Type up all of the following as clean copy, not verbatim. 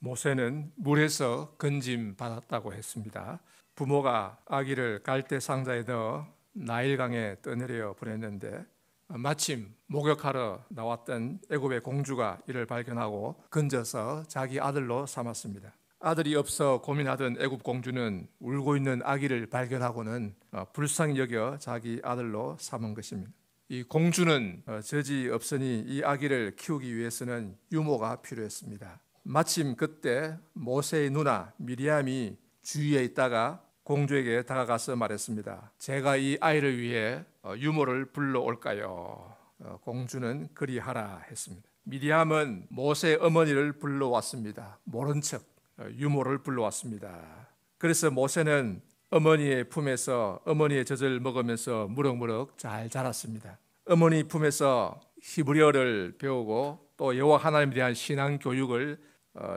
모세는 물에서 건짐 받았다고 했습니다. 부모가 아기를 갈대 상자에 넣어 나일강에 떠내려 보냈는데 마침 목욕하러 나왔던 애굽의 공주가 이를 발견하고 건져서 자기 아들로 삼았습니다. 아들이 없어 고민하던 애굽 공주는 울고 있는 아기를 발견하고는 불쌍히 여겨 자기 아들로 삼은 것입니다. 이 공주는 젖이 없으니 이 아기를 키우기 위해서는 유모가 필요했습니다. 마침 그때 모세의 누나 미리암이 주위에 있다가 공주에게 다가가서 말했습니다. 제가 이 아이를 위해 유모를 불러올까요? 공주는 그리하라 했습니다. 미리암은 모세의 어머니를 불러왔습니다. 모른 척 유모를 불러왔습니다. 그래서 모세는 어머니의 품에서 어머니의 젖을 먹으면서 무럭무럭 잘 자랐습니다. 어머니 품에서 히브리어를 배우고 또 여호와 하나님에 대한 신앙 교육을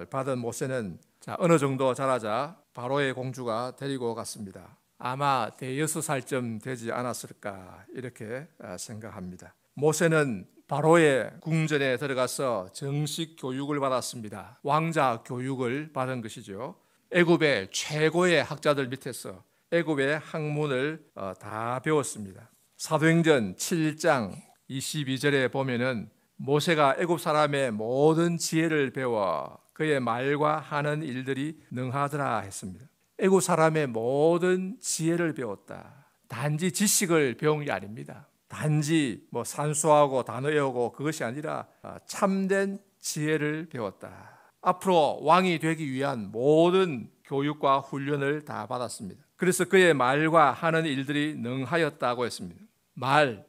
받은 모세는 어느 정도 자라자 바로의 공주가 데리고 갔습니다. 아마 대여섯 살쯤 되지 않았을까 이렇게 생각합니다. 모세는 바로의 궁전에 들어가서 정식 교육을 받았습니다. 왕자 교육을 받은 것이죠. 애굽의 최고의 학자들 밑에서 애굽의 학문을 다 배웠습니다. 사도행전 7장 22절에 보면은 모세가 애굽 사람의 모든 지혜를 배워 그의 말과 하는 일들이 능하더라 했습니다. 애굽 사람의 모든 지혜를 배웠다. 단지 지식을 배운 게 아닙니다. 단지 산수하고 단어 외우고 그것이 아니라 참된 지혜를 배웠다. 앞으로 왕이 되기 위한 모든 교육과 훈련을 다 받았습니다. 그래서 그의 말과 하는 일들이 능하였다고 했습니다. 말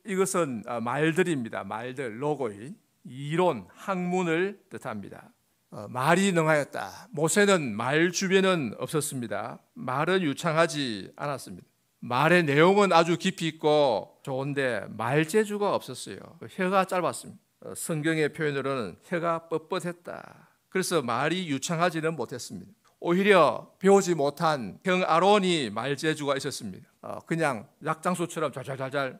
이것은 말들입니다. 말들, 로고이 이론, 학문을 뜻합니다. 말이 능하였다. 모세는 말 주변은 없었습니다. 말은 유창하지 않았습니다. 말의 내용은 아주 깊이 있고 좋은데 말재주가 없었어요. 혀가 짧았습니다. 성경의 표현으로는 혀가 뻣뻣했다. 그래서 말이 유창하지는 못했습니다. 오히려 배우지 못한 형 아론이 말재주가 있었습니다. 그냥 약장수처럼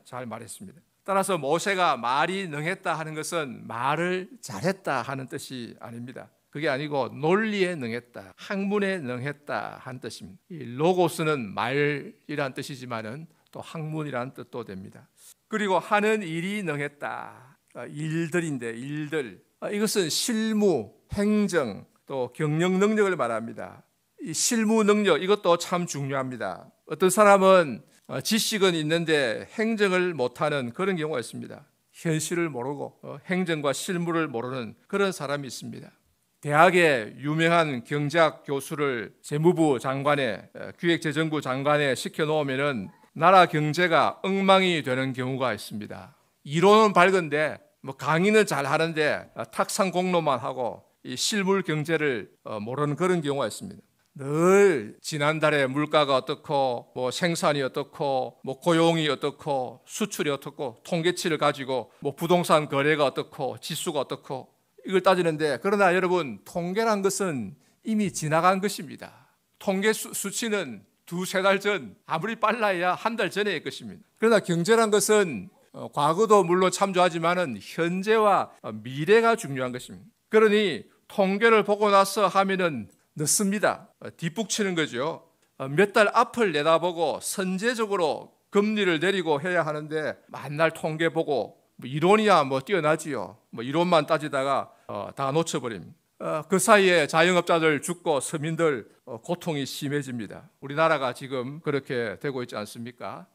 잘 말했습니다. 따라서 모세가 말이 능했다 하는 것은 말을 잘했다 하는 뜻이 아닙니다. 그게 아니고 논리에 능했다, 학문에 능했다 하는 뜻입니다. 이 로고스는 말이란 뜻이지만은 또 학문이란 뜻도 됩니다. 그리고 하는 일이 능했다. 일들인데 일들. 이것은 실무, 행정, 또 경영 능력을 말합니다. 이 실무 능력 이것도 참 중요합니다. 어떤 사람은 지식은 있는데 행정을 못하는 그런 경우가 있습니다. 현실을 모르고 행정과 실무를 모르는 그런 사람이 있습니다. 대학의 유명한 경제학 교수를 재무부 장관에 기획재정부 장관에 시켜놓으면 나라 경제가 엉망이 되는 경우가 있습니다. 이론은 밝은데 강의는 잘 하는데 탁상 공로만 하고 이 실물 경제를 모르는 그런 경우가 있습니다. 늘 지난달에 물가가 어떻고 생산이 어떻고 고용이 어떻고 수출이 어떻고 통계치를 가지고 부동산 거래가 어떻고 지수가 어떻고 이걸 따지는데, 그러나 여러분 통계란 것은 이미 지나간 것입니다. 통계 수치는 두세 달 전, 아무리 빨라야 한 달 전의 것입니다. 그러나 경제란 것은 과거도 물론 참조하지만은 현재와 미래가 중요한 것입니다. 그러니 통계를 보고 나서 하면은 늦습니다. 뒷북치는 거죠. 몇 달 앞을 내다보고 선제적으로 금리를 내리고 해야 하는데 만날 통계 보고 이론이야 뛰어나지요. 이론만 따지다가 다 놓쳐버립니다. 그 사이에 자영업자들 죽고 서민들 고통이 심해집니다. 우리나라가 지금 그렇게 되고 있지 않습니까?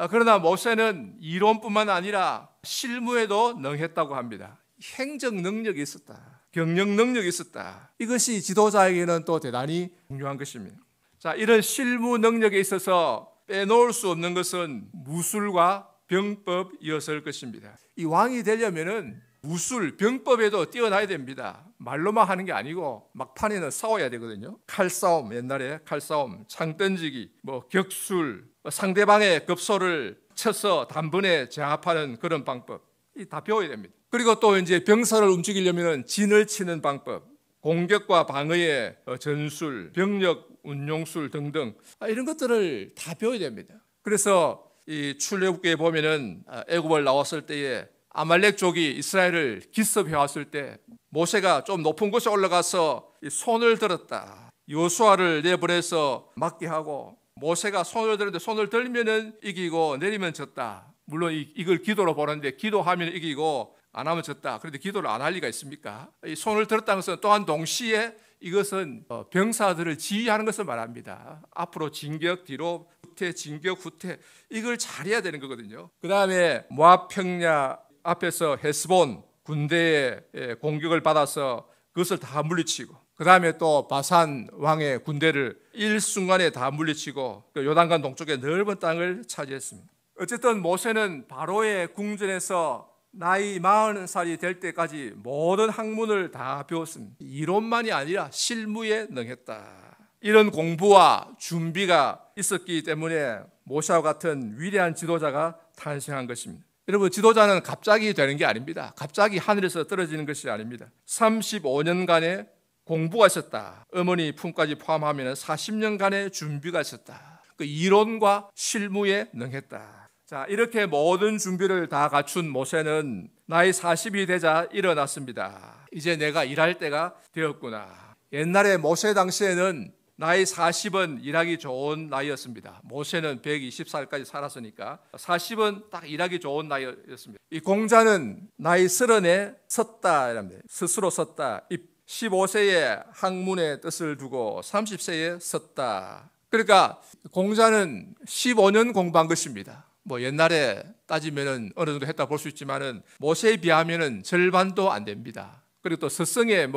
그러나 모세는 이론뿐만 아니라 실무에도 능했다고 합니다. 행정 능력이 있었다. 경영 능력이 있었다. 이것이 지도자에게는 또 대단히 중요한 것입니다. 자, 이런 실무 능력에 있어서 빼놓을 수 없는 것은 무술과 병법이었을 것입니다. 이 왕이 되려면은 무술, 병법에도 뛰어나야 됩니다. 말로만 하는 게 아니고 막판에는 싸워야 되거든요. 칼싸움, 옛날에 칼싸움, 창 던지기, 격술, 상대방의 급소를 쳐서 단번에 제압하는 그런 방법, 이 다 배워야 됩니다. 그리고 또 이제 병사를 움직이려면 진을 치는 방법, 공격과 방어의 전술, 병력 운용술 등등 이런 것들을 다 배워야 됩니다. 그래서 이 출애굽기에 보면은 애굽을 나왔을 때에 아말렉족이 이스라엘을 기습해 왔을 때 모세가 좀 높은 곳에 올라가서 손을 들었다. 여호수아를 내보내서 막게 하고, 모세가 손을 들었는데 손을 들면은 이기고 내리면 졌다. 물론 이걸 기도로 보는데 기도하면 이기고 안 하면 졌다. 그런데 기도를 안 할 리가 있습니까? 이 손을 들었다는 것은 또한 동시에 이것은 병사들을 지휘하는 것을 말합니다. 앞으로 진격, 뒤로 후퇴, 진격, 후퇴, 이걸 잘해야 되는 거거든요. 그 다음에 모압 평야 앞에서 헤스본 군대의 공격을 받아서 그것을 다 물리치고, 그 다음에 또 바산 왕의 군대를 일순간에 다 물리치고 요단강 동쪽의 넓은 땅을 차지했습니다. 어쨌든 모세는 바로의 궁전에서 나이 40살이 될 때까지 모든 학문을 다 배웠습니다. 이론만이 아니라 실무에 능했다. 이런 공부와 준비가 있었기 때문에 모세와 같은 위대한 지도자가 탄생한 것입니다. 여러분, 지도자는 갑자기 되는 게 아닙니다. 갑자기 하늘에서 떨어지는 것이 아닙니다. 35년간의 공부가 있었다. 어머니 품까지 포함하면 40년간의 준비가 있었다. 그 이론과 실무에 능했다. 자, 이렇게 모든 준비를 다 갖춘 모세는 나이 40이 되자 일어났습니다. 이제 내가 일할 때가 되었구나. 옛날에 모세 당시에는 나이 40은 일하기 좋은 나이였습니다. 모세는 120살까지 살았으니까 40은 딱 일하기 좋은 나이였습니다. 이 공자는 나이 30에 섰다 이랍니다. 스스로 섰다. 15세에 학문의 뜻을 두고 30세에 섰다. 그러니까 공자는 15년 공부한 것입니다. 뭐 옛날에 따지면은 어느 정도 했다 볼 수 있지만은 모세에 비하면은 절반도 안 됩니다. 그리고 또 스승의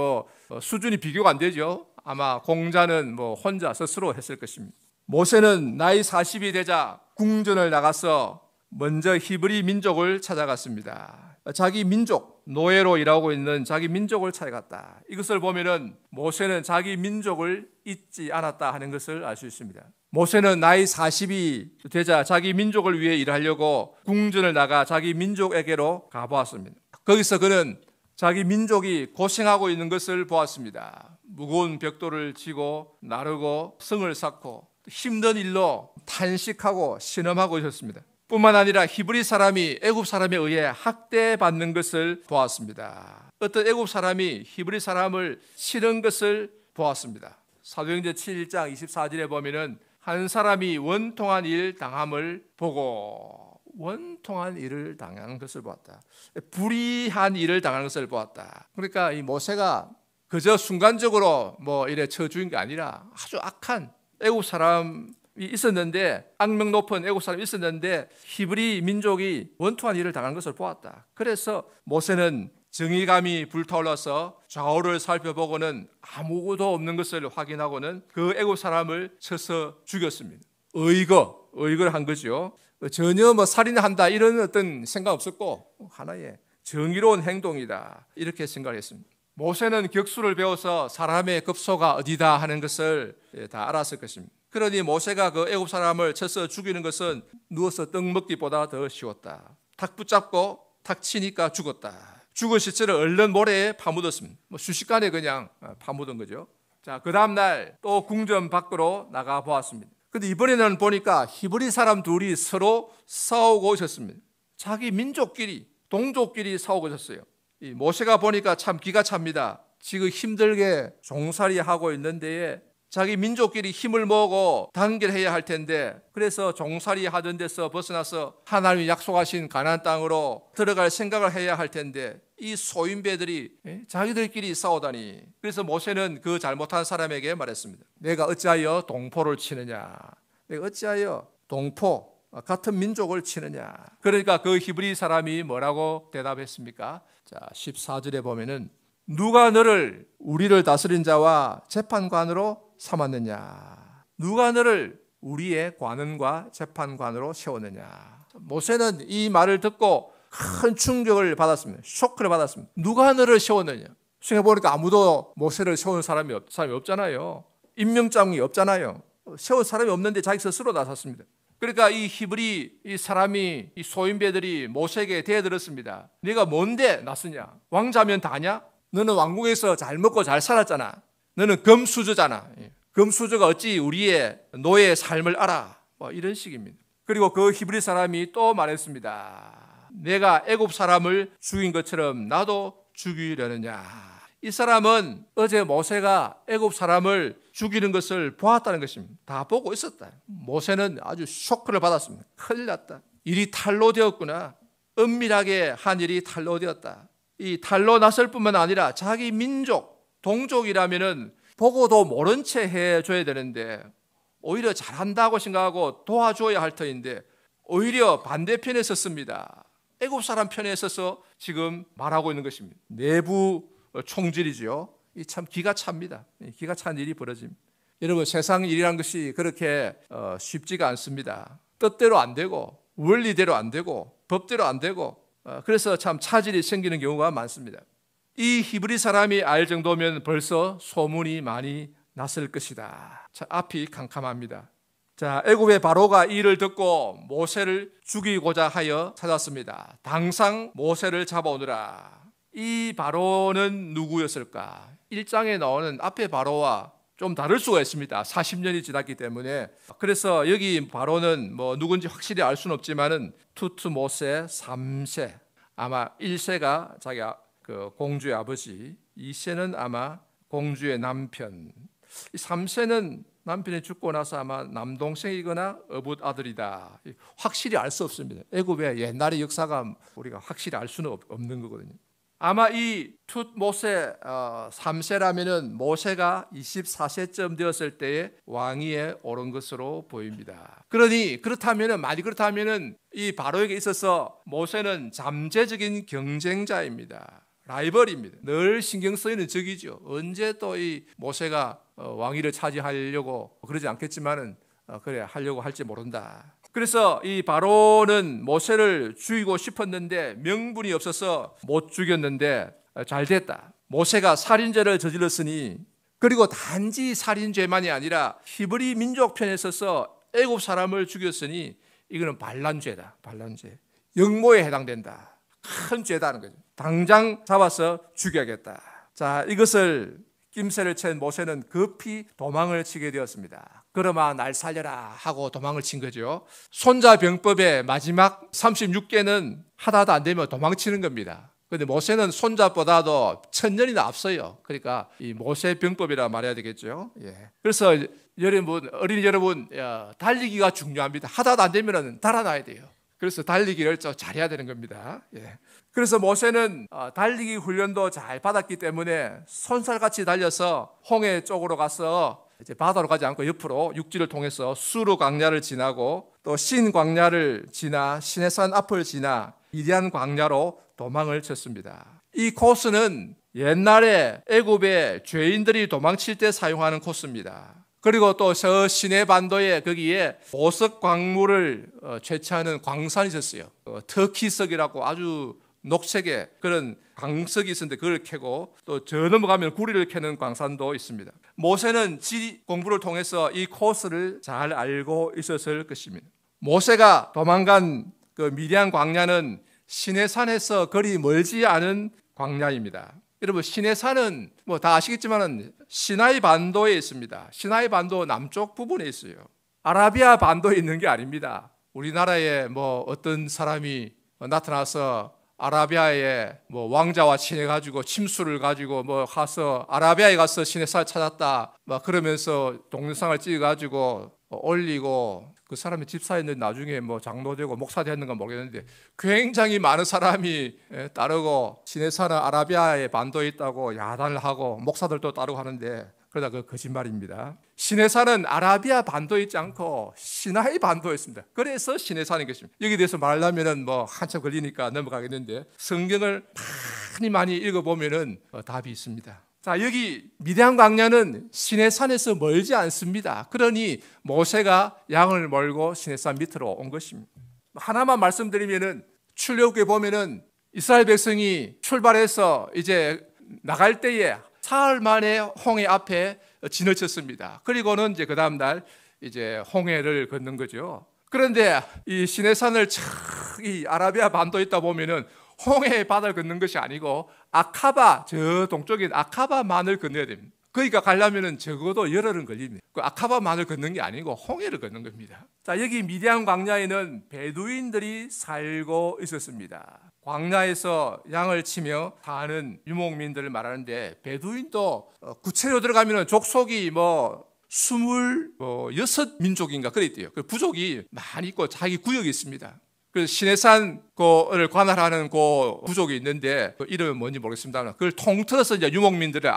수준이 비교가 안 되죠. 아마 공자는 혼자 스스로 했을 것입니다. 모세는 나이 40이 되자 궁전을 나가서 먼저 히브리 민족을 찾아갔습니다. 자기 민족, 노예로 일하고 있는 자기 민족을 찾아갔다. 이것을 보면은 모세는 자기 민족을 잊지 않았다 하는 것을 알 수 있습니다. 모세는 나이 40이 되자 자기 민족을 위해 일하려고 궁전을 나가 자기 민족에게로 가보았습니다. 거기서 그는 자기 민족이 고생하고 있는 것을 보았습니다. 무거운 벽돌을 지고 나르고 성을 쌓고 힘든 일로 탄식하고 신음하고 있었습니다. 뿐만 아니라 히브리 사람이 애굽 사람에 의해 학대받는 것을 보았습니다. 어떤 애굽 사람이 히브리 사람을 치는 것을 보았습니다. 사도행전 7장 24절에 보면은 한 사람이 원통한 일 당함을 보고, 원통한 일을 당하는 것을 보았다. 불의한 일을 당하는 것을 보았다. 그러니까 이 모세가 그저 순간적으로 이래 처주인 게 아니라 아주 악한 애굽 사람이 있었는데, 악명 높은 애굽 사람이 있었는데 히브리 민족이 원통한 일을 당하는 것을 보았다. 그래서 모세는 정의감이 불타올라서 좌우를 살펴보고는 아무것도 없는 것을 확인하고는 그 애굽 사람을 쳐서 죽였습니다. 의거를 한 거죠. 전혀 살인한다 이런 어떤 생각 없었고 하나의 정의로운 행동이다 이렇게 생각했습니다. 모세는 격수를 배워서 사람의 급소가 어디다 하는 것을 다 알았을 것입니다. 그러니 모세가 그 애굽 사람을 쳐서 죽이는 것은 누워서 떡 먹기보다 더 쉬웠다. 탁 붙잡고 탁 치니까 죽었다. 죽은 시체를 얼른 모래에 파묻었습니다. 순식간에 그냥 파묻은 거죠. 자, 그 다음 날 또 궁전 밖으로 나가 보았습니다. 근데 이번에는 보니까 히브리 사람 둘이 서로 싸우고 있었습니다. 자기 민족끼리, 동족끼리 싸우고 있었어요. 이 모세가 보니까 참 기가 찹니다. 지금 힘들게 종살이 하고 있는데 자기 민족끼리 힘을 모으고 단결해야 할 텐데, 그래서 종살이 하던 데서 벗어나서 하나님이 약속하신 가나안 땅으로 들어갈 생각을 해야 할 텐데 이 소인배들이 자기들끼리 싸우다니. 그래서 모세는 그 잘못한 사람에게 말했습니다. 내가 어찌하여 동포를 치느냐? 내가 어찌하여 동포 같은 민족을 치느냐? 그러니까 그 히브리 사람이 뭐라고 대답했습니까? 자, 14절에 보면은 누가 너를 우리를 다스린 자와 재판관으로 삼았느냐? 누가 너를 우리의 관원과 재판관으로 세웠느냐? 모세는 이 말을 듣고 큰 충격을 받았습니다. 쇼크를 받았습니다. 누가 너를 세웠느냐? 생각해보니까 아무도 모세를 세운 사람이 없잖아요. 임명장이 없잖아요. 세운 사람이 없는데 자기 스스로 나섰습니다. 그러니까 이 히브리 이 사람이 이 소인배들이 모세에게 대들었습니다. 네가 뭔데 나서냐? 왕자면 다냐? 너는 왕궁에서 잘 먹고 잘 살았잖아. 너는 금수저잖아. 금수저가 어찌 우리의 노예의 삶을 알아? 이런 식입니다. 그리고 그 히브리 사람이 또 말했습니다. 내가 애굽 사람을 죽인 것처럼 나도 죽이려느냐. 이 사람은 어제 모세가 애굽 사람을 죽이는 것을 보았다는 것입니다. 다 보고 있었다. 모세는 아주 쇼크를 받았습니다. 큰일 났다. 일이 탈로 되었구나. 은밀하게 한 일이 탈로 되었다. 이 탈로 났을 뿐만 아니라 자기 민족, 동족이라면은 보고도 모른 채 해줘야 되는데 오히려 잘한다고 생각하고 도와줘야 할 터인데 오히려 반대편에 섰습니다. 애굽 사람 편에 서서 지금 말하고 있는 것입니다. 내부 총질이죠. 이 참 기가 찹니다. 기가 찬 일이 벌어집니다. 여러분, 세상 일이란 것이 그렇게 쉽지가 않습니다. 뜻대로 안 되고 원리대로 안 되고 법대로 안 되고 그래서 참 차질이 생기는 경우가 많습니다. 이 히브리 사람이 알 정도면 벌써 소문이 많이 났을 것이다. 자, 앞이 캄캄합니다. 자, 애굽의 바로가 이 일을 듣고 모세를 죽이고자 하여 찾았습니다. 당상 모세를 잡아오느라. 이 바로는 누구였을까? 1장에 나오는 앞에 바로와 좀 다를 수가 있습니다. 40년이 지났기 때문에. 그래서 여기 바로는 뭐 누군지 확실히 알 수는 없지만은 투트모세 3세, 아마 1세가 자기가 그 공주의 아버지, 2세는 아마 공주의 남편, 3세는 남편이 죽고 나서 아마 남동생이거나 어붓 아들이다. 확실히 알 수 없습니다. 애굽의 옛날의 역사가 우리가 확실히 알 수는 없는 거거든요. 아마 이 툭모세 3세라면은 모세가 24세쯤 되었을 때에 왕위에 오른 것으로 보입니다. 만약 그렇다면은 이 바로에게 있어서 모세는 잠재적인 경쟁자입니다. 라이벌입니다. 늘 신경 쓰이는 적이죠. 언제 또 이 모세가 왕위를 차지하려고 그러지 않겠지만은 그래 하려고 할지 모른다. 그래서 이 바로는 모세를 죽이고 싶었는데 명분이 없어서 못 죽였는데 잘 됐다. 모세가 살인죄를 저질렀으니, 그리고 단지 살인죄만이 아니라 히브리 민족 편에 서서 애굽 사람을 죽였으니 이거는 반란죄다. 반란죄. 역모에 해당된다. 큰 죄다는 거죠. 당장 잡아서 죽여야겠다. 자, 이것을 낌새를 챈 모세는 급히 도망을 치게 되었습니다. 그러마 날 살려라 하고 도망을 친 거죠. 손자병법의 마지막 36개는 하다도 안 되면 도망치는 겁니다. 그런데 모세는 손자보다도 1000년이나 앞서요. 그러니까 이 모세병법이라 말해야 되겠죠. 예. 그래서 여러분, 어린이 여러분, 달리기가 중요합니다. 하다도 안 되면 달아나야 돼요. 그래서 달리기를 좀 잘해야 되는 겁니다. 예. 그래서 모세는 달리기 훈련도 잘 받았기 때문에 손살같이 달려서 홍해 쪽으로 가서 이제 바다로 가지 않고 옆으로 육지를 통해서 수르 광야를 지나고 또 신 광야를 지나 시내산 앞을 지나 미디안 광야로 도망을 쳤습니다. 이 코스는 옛날에 애굽의 죄인들이 도망칠 때 사용하는 코스입니다. 그리고 또 저 시내 반도에 거기에 보석 광물을 채취하는 광산이 있었어요. 터키석이라고 아주 녹색의 그런 광석이 있었는데 그걸 캐고 또 저 넘어가면 구리를 캐는 광산도 있습니다. 모세는 지리 공부를 통해서 이 코스를 잘 알고 있었을 것입니다. 모세가 도망간 그 미디안 광야는 시내산에서 거리 멀지 않은 광야입니다. 여러분, 시내산은 뭐 다 아시겠지만 시나이 반도에 있습니다. 시나이 반도 남쪽 부분에 있어요. 아라비아 반도에 있는 게 아닙니다. 우리나라에 뭐 어떤 사람이 나타나서 아라비아에 뭐 왕자와 친해가지고 침수를 가지고 뭐 가서 아라비아에 가서 시내산을 찾았다 막 그러면서 동영상을 찍어가지고 올리고 그 사람이 집사였는데 나중에 뭐 장로되고 목사 됐는가 모르겠는데 굉장히 많은 사람이 따르고 시내산은 아라비아의 반도에 있다고 야단을 하고 목사들도 따르고 하는데 그러다 그 거짓말입니다. 시내산은 아라비아 반도에 있지 않고 시나이 반도에 있습니다. 그래서 시내산인 것입니다. 여기에 대해서 말하려면 뭐 한참 걸리니까 넘어가겠는데 성경을 많이 읽어보면은 답이 있습니다. 자, 여기 미디안 광야는 시내산에서 멀지 않습니다. 그러니 모세가 양을 몰고 시내산 밑으로 온 것입니다. 하나만 말씀드리면은 출애굽기에 보면은 이스라엘 백성이 출발해서 이제 나갈 때에 사흘 만에 홍해 앞에 진을 쳤습니다. 그리고는 이제 그 다음 날 이제 홍해를 걷는 거죠. 그런데 이 시내산을 이 아라비아 반도에 있다 보면은 홍해 바다를 걷는 것이 아니고 아카바, 저 동쪽인 아카바만을 건너야 됩니다. 거기가 가려면 적어도 열흘은 걸립니다. 그 아카바만을 걷는 게 아니고 홍해를 걷는 겁니다. 자, 여기 미디안 광야에는 베두인들이 살고 있었습니다. 광야에서 양을 치며 사는 유목민들을 말하는데, 베두인도 구체로 들어가면 족속이 26민족인가 그랬대요. 그 부족이 많이 있고 자기 구역이 있습니다. 그 시내산 거를 관할하는 그 부족이 있는데, 그 이름은 뭔지 모르겠습니다. 그걸 통틀어서 이제 유목민들을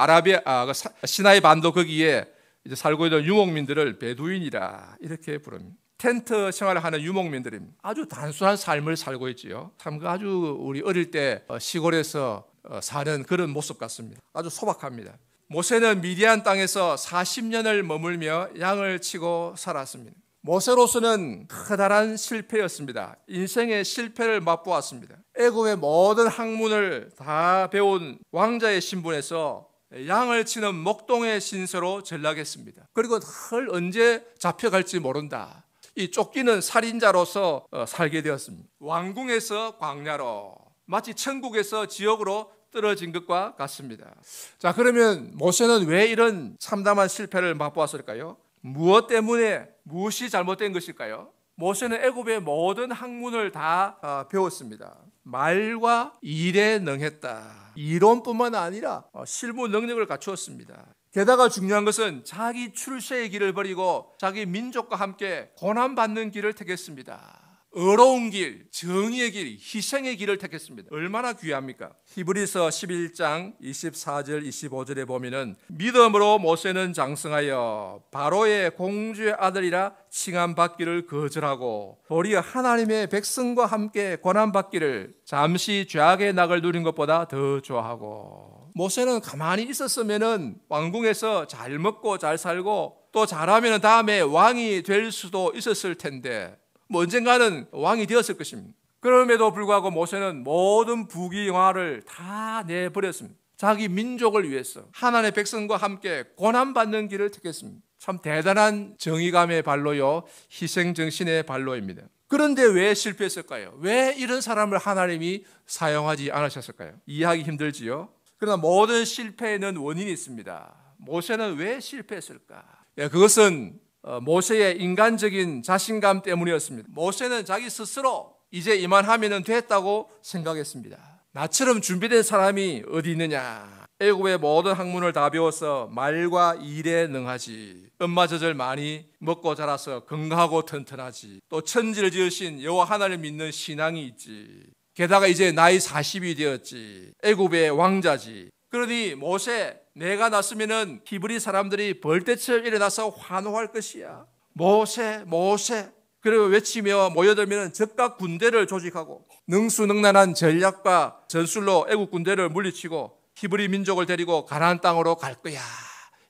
시나이 반도 거기에 이제 살고 있는 유목민들을 베두인이라 이렇게 부릅니다. 텐트 생활을 하는 유목민들입니다. 아주 단순한 삶을 살고 있지요. 참 아주 우리 어릴 때 시골에서 사는 그런 모습 같습니다. 아주 소박합니다. 모세는 미디안 땅에서 40년을 머물며 양을 치고 살았습니다. 모세로서는 커다란 실패였습니다. 인생의 실패를 맛보았습니다. 애굽의 모든 학문을 다 배운 왕자의 신분에서 양을 치는 목동의 신세로 전락했습니다. 그리고 늘 언제 잡혀갈지 모른다. 이 쫓기는 살인자로서 살게 되었습니다. 왕궁에서 광야로, 마치 천국에서 지옥으로 떨어진 것과 같습니다. 자, 그러면 모세는 왜 이런 참담한 실패를 맛보았을까요? 무엇 때문에, 무엇이 잘못된 것일까요? 모세는 애굽의 모든 학문을 다 배웠습니다. 말과 일에 능했다. 이론뿐만 아니라 실무 능력을 갖추었습니다. 게다가 중요한 것은 자기 출세의 길을 버리고 자기 민족과 함께 고난받는 길을 택했습니다. 의로운 길, 정의의 길, 희생의 길을 택했습니다. 얼마나 귀합니까? 히브리서 11장 24절 25절에 보면은 믿음으로 모세는 장성하여 바로의 공주의 아들이라 칭함받기를 거절하고 도리어 하나님의 백성과 함께 고난받기를 잠시 죄악의 낙을 누린 것보다 더 좋아하고. 모세는 가만히 있었으면은 왕궁에서 잘 먹고 잘 살고 또 잘하면 다음에 왕이 될 수도 있었을 텐데, 언젠가는 왕이 되었을 것입니다. 그럼에도 불구하고 모세는 모든 부귀영화를 다 내버렸습니다. 자기 민족을 위해서 하나님의 백성과 함께 고난받는 길을 택했습니다. 참 대단한 정의감의 발로요, 희생정신의 발로입니다. 그런데 왜 실패했을까요? 왜 이런 사람을 하나님이 사용하지 않으셨을까요? 이해하기 힘들지요. 그러나 모든 실패에는 원인이 있습니다. 모세는 왜 실패했을까? 그것은 모세의 인간적인 자신감 때문이었습니다. 모세는 자기 스스로 이제 이만하면 됐다고 생각했습니다. 나처럼 준비된 사람이 어디 있느냐. 애굽의 모든 학문을 다 배워서 말과 일에 능하지. 엄마젖을 많이 먹고 자라서 건강하고 튼튼하지. 또 천지를 지으신 여호와 하나님을 믿는 신앙이 있지. 게다가 이제 나이 40이 되었지. 애굽의 왕자지. 그러니 모세, 내가 났으면은 히브리 사람들이 벌떼처럼 일어나서 환호할 것이야. 모세, 모세. 그리고 외치며 모여들면 적각 군대를 조직하고 능수능란한 전략과 전술로 애국 군대를 물리치고 히브리 민족을 데리고 가나안 땅으로 갈 거야.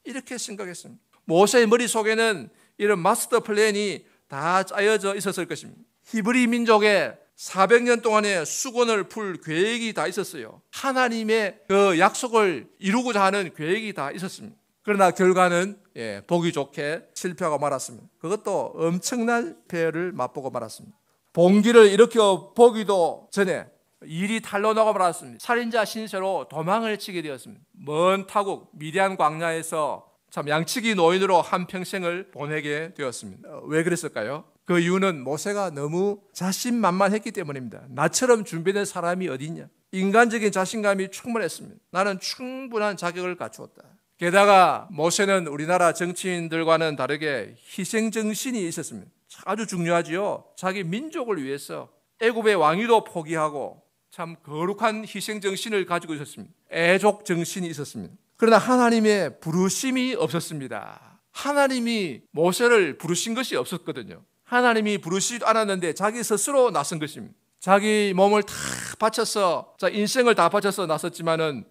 이렇게 생각했습니다. 모세의 머릿속에는 이런 마스터 플랜이 다 짜여져 있었을 것입니다. 히브리 민족의 400년 동안의 수건을 풀 계획이 다 있었어요. 하나님의 그 약속을 이루고자 하는 계획이 다 있었습니다. 그러나 결과는 보기 좋게 실패하고 말았습니다. 그것도 엄청난 폐해를 맛보고 말았습니다. 봉기를 일으켜 보기도 전에 일이 탄로 나고 말았습니다. 살인자 신세로 도망을 치게 되었습니다. 먼 타국 미디안 광야에서 참 양치기 노인으로 한평생을 보내게 되었습니다. 왜 그랬을까요? 그 이유는 모세가 너무 자신만만했기 때문입니다. 나처럼 준비된 사람이 어디 있냐? 인간적인 자신감이 충분했습니다. 나는 충분한 자격을 갖추었다. 게다가 모세는 우리나라 정치인들과는 다르게 희생정신이 있었습니다. 아주 중요하지요. 자기 민족을 위해서 애굽의 왕위도 포기하고 참 거룩한 희생정신을 가지고 있었습니다. 애족정신이 있었습니다. 그러나 하나님의 부르심이 없었습니다. 하나님이 모세를 부르신 것이 없었거든요. 하나님이 부르시지도 않았는데 자기 스스로 나선 것입니다. 자기 몸을 다 바쳐서, 인생을 다 바쳐서 나섰지만은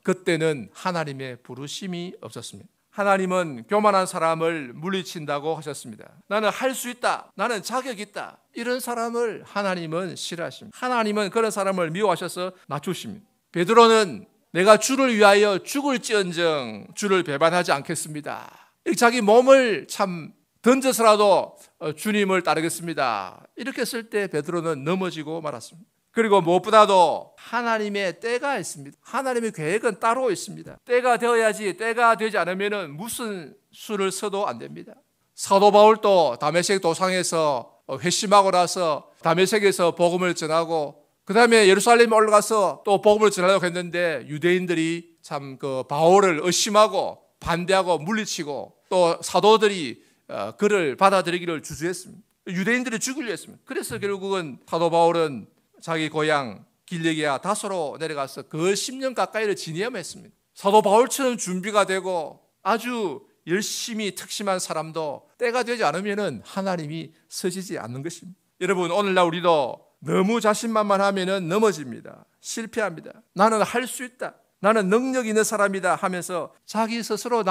그때는 하나님의 부르심이 없었습니다. 하나님은 교만한 사람을 물리친다고 하셨습니다. 나는 할 수 있다. 나는 자격이 있다. 이런 사람을 하나님은 싫어하십니다. 하나님은 그런 사람을 미워하셔서 낮추십니다. 베드로는 내가 주를 위하여 죽을지언정 주를 배반하지 않겠습니다. 자기 몸을 참 던져서라도 주님을 따르겠습니다. 이렇게 했을 때 베드로는 넘어지고 말았습니다. 그리고 무엇보다도 하나님의 때가 있습니다. 하나님의 계획은 따로 있습니다. 때가 되어야지, 때가 되지 않으면 무슨 수를 써도 안 됩니다. 사도 바울도 다메섹 도상에서 회심하고 나서 다메섹에서 복음을 전하고 그 다음에 예루살렘에 올라가서 또 복음을 전하려고 했는데 유대인들이 참 그 바울을 의심하고 반대하고 물리치고 또 사도들이 그를 받아들이기를 주저했습니다. 유대인들이 죽이려 했습니다. 그래서 결국은 사도 바울은 자기 고향 길리기아 다소로 내려가서 그 10년 가까이를 지내야했습니다. 사도 바울처럼 준비가 되고 아주 열심히 특심한 사람도 때가 되지 않으면 하나님이 서지지 않는 것입니다. 여러분, 오늘날 우리도 너무 자신만만하면 넘어집니다. 실패합니다. 나는 할 수 있다, 나는 능력 있는 사람이다 하면서 자기 스스로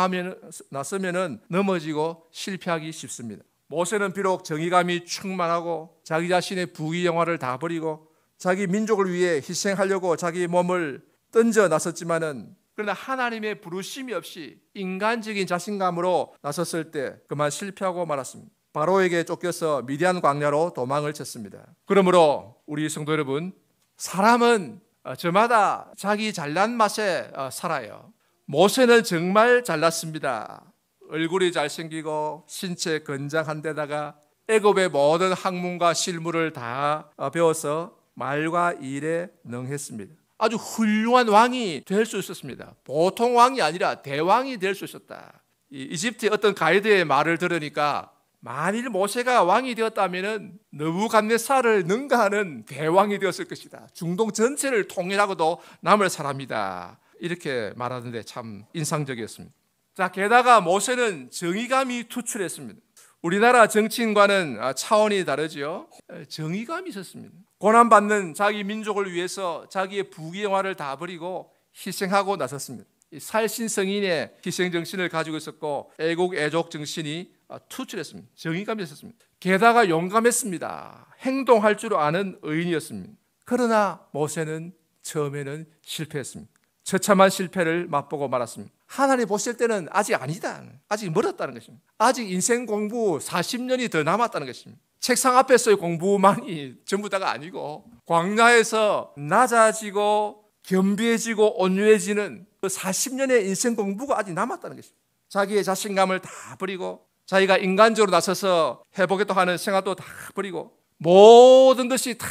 나서면 넘어지고 실패하기 쉽습니다. 모세는 비록 정의감이 충만하고 자기 자신의 부귀영화를 다 버리고 자기 민족을 위해 희생하려고 자기 몸을 던져 나섰지만은 그러나 하나님의 부르심이 없이 인간적인 자신감으로 나섰을 때 그만 실패하고 말았습니다. 바로에게 쫓겨서 미디안 광야로 도망을 쳤습니다. 그러므로 우리 성도 여러분, 사람은 저마다 자기 잘난 맛에 살아요. 모세는 정말 잘났습니다. 얼굴이 잘생기고 신체 건장한 데다가 애굽의 모든 학문과 실무를 다 배워서 말과 일에 능했습니다. 아주 훌륭한 왕이 될 수 있었습니다. 보통 왕이 아니라 대왕이 될 수 있었다. 이집트의 어떤 가이드의 말을 들으니까 만일 모세가 왕이 되었다면 느부갓네살을 능가하는 대왕이 되었을 것이다. 중동 전체를 통일하고도 남을 사람이다. 이렇게 말하는데 참 인상적이었습니다. 자, 게다가 모세는 정의감이 투출했습니다. 우리나라 정치인과는 차원이 다르지요. 정의감이 있었습니다. 고난받는 자기 민족을 위해서 자기의 부귀영화를 다 버리고 희생하고 나섰습니다. 살신성인의 희생정신을 가지고 있었고 애국 애족 정신이 투출했습니다. 정의감이 있었습니다. 게다가 용감했습니다. 행동할 줄 아는 의인이었습니다. 그러나 모세는 처음에는 실패했습니다. 처참한 실패를 맛보고 말았습니다. 하나님 보실 때는 아직 아니다, 아직 멀었다는 것입니다. 아직 인생 공부 40년이 더 남았다는 것입니다. 책상 앞에서의 공부만이 전부 다가 아니고 광야에서 낮아지고 겸비해지고 온유해지는 그 40년의 인생 공부가 아직 남았다는 것입니다. 자기의 자신감을 다 버리고 자기가 인간적으로 나서서 해보겠다 하는 생각도 다 버리고 모든 것이 다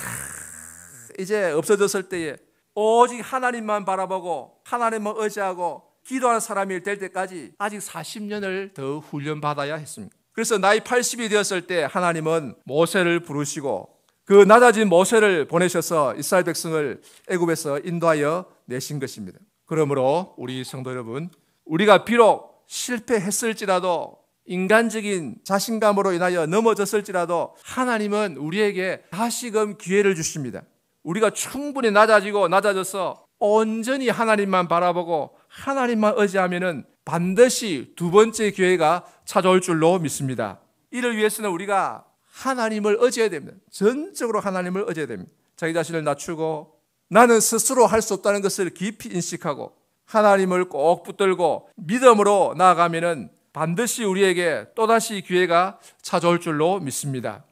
이제 없어졌을 때에 오직 하나님만 바라보고 하나님만 의지하고 기도하는 사람이 될 때까지 아직 40년을 더 훈련받아야 했습니다. 그래서 나이 80이 되었을 때 하나님은 모세를 부르시고 그 낮아진 모세를 보내셔서 이스라엘 백성을 애굽에서 인도하여 내신 것입니다. 그러므로 우리 성도 여러분, 우리가 비록 실패했을지라도 인간적인 자신감으로 인하여 넘어졌을지라도 하나님은 우리에게 다시금 기회를 주십니다. 우리가 충분히 낮아져서 온전히 하나님만 바라보고 하나님만 의지하면은 반드시 두 번째 기회가 찾아올 줄로 믿습니다. 이를 위해서는 우리가 하나님을 의지해야 됩니다. 전적으로 하나님을 의지해야 됩니다. 자기 자신을 낮추고 나는 스스로 할 수 없다는 것을 깊이 인식하고 하나님을 꼭 붙들고 믿음으로 나아가면은 반드시 우리에게 또다시 기회가 찾아올 줄로 믿습니다.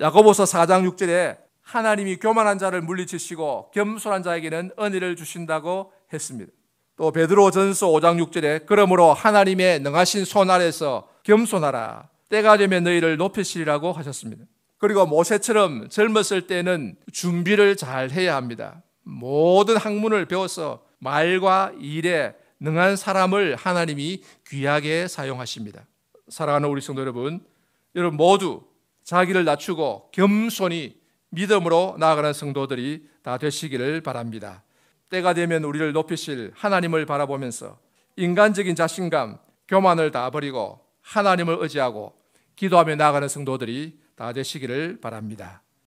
야고보서 4장 6절에 하나님이 교만한 자를 물리치시고 겸손한 자에게는 은혜를 주신다고 했습니다. 또 베드로전서 5장 6절에 그러므로 하나님의 능하신 손 아래서 겸손하라. 때가 되면 너희를 높이시리라고 하셨습니다. 그리고 모세처럼 젊었을 때는 준비를 잘 해야 합니다. 모든 학문을 배워서 말과 일에 능한 사람을 하나님이 귀하게 사용하십니다. 사랑하는 우리 성도 여러분 모두 자기를 낮추고 겸손히 믿음으로 나아가는 성도들이 다 되시기를 바랍니다. 때가 되면 우리를 높이실 하나님을 바라보면서 인간적인 자신감, 교만을 다 버리고 하나님을 의지하고 기도하며 나아가는 성도들이 다 되시기를 바랍니다.